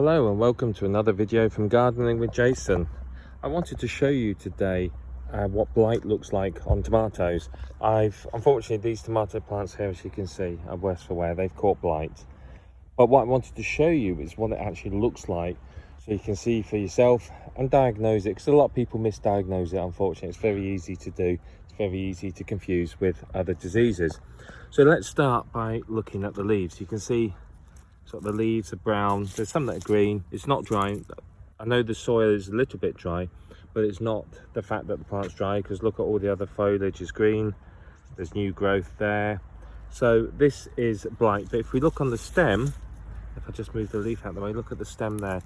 Hello and welcome to another video from Gardening with Jason. I wanted to show you today what blight looks like on tomatoes. Unfortunately, these tomato plants here, as you can see, are worse for wear. They've caught blight. But what I wanted to show you is what it actually looks like, so you can see for yourself and diagnose it, because a lot of people misdiagnose it. Unfortunately, it's very easy to do. It's very easy to confuse with other diseases. So let's start by looking at the leaves. You can see sort of the leaves are brown. There's some that are green. It's not dry. I know the soil is a little bit dry, but it's not the fact that the plant's dry, because look at all the other foliage is green. There's new growth there. So this is blight. But if we look on the stem, if I just move the leaf out of the way, look at the stem there.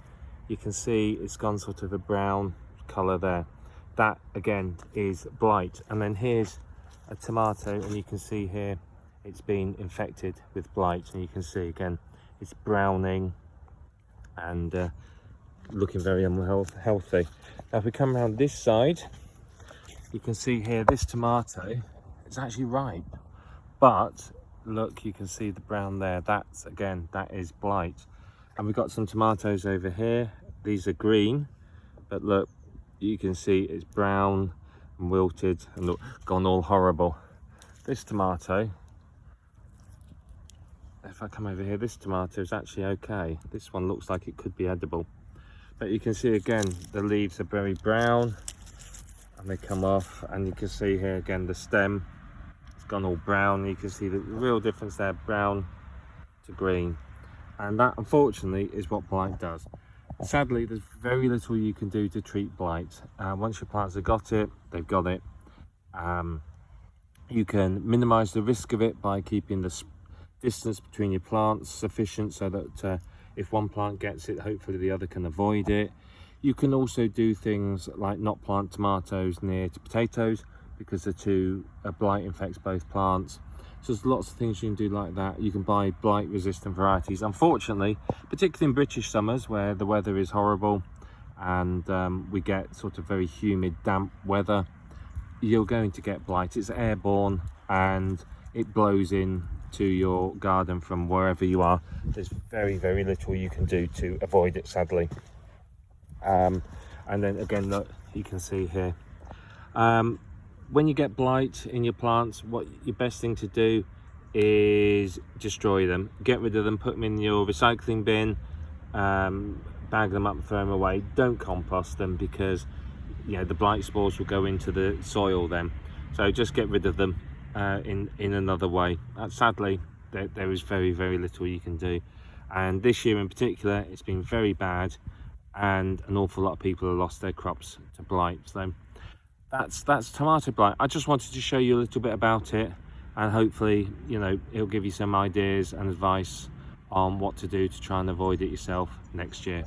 You can see it's gone sort of a brown colour there. That again is blight. And then here's a tomato, and you can see here it's been infected with blight, and you can see again it's browning and looking very unhealthy. Now if we come around this side, you can see here this tomato is actually ripe, but look, you can see the brown there. That's again, that is blight. And we've got some tomatoes over here. These are green, but look, you can see it's brown and wilted and look, gone all horrible. This tomato, if I come over here, this tomato is actually okay. This one looks like it could be edible, but you can see again the leaves are very brown and they come off, and you can see here again the stem, it's gone all brown. You can see the real difference there, brown to green, and that unfortunately is what blight does. Sadly, there's very little you can do to treat blight. Once your plants have got it, they've got it. You can minimize the risk of it by keeping the distance between your plants sufficient, so that if one plant gets it, hopefully the other can avoid it. You can also do things like not plant tomatoes near to potatoes, because the blight infects both plants. So there's lots of things you can do like that. You can buy blight resistant varieties. Unfortunately, particularly in British summers where the weather is horrible and we get sort of very humid, damp weather, you're going to get blight. It's airborne and it blows in to your garden from wherever you are. There's very little you can do to avoid it, sadly. And then again, look, you can see here, when you get blight in your plants, what your best thing to do is destroy them, get rid of them, put them in your recycling bin, bag them up, throw them away. Don't compost them, because you know the blight spores will go into the soil then. So just get rid of them in another way. Sadly, there is very little you can do, and this year in particular it's been very bad, and an awful lot of people have lost their crops to blight. So that's tomato blight. I just wanted to show you a little bit about it, and hopefully, you know, it'll give you some ideas and advice on what to do to try and avoid it yourself next year.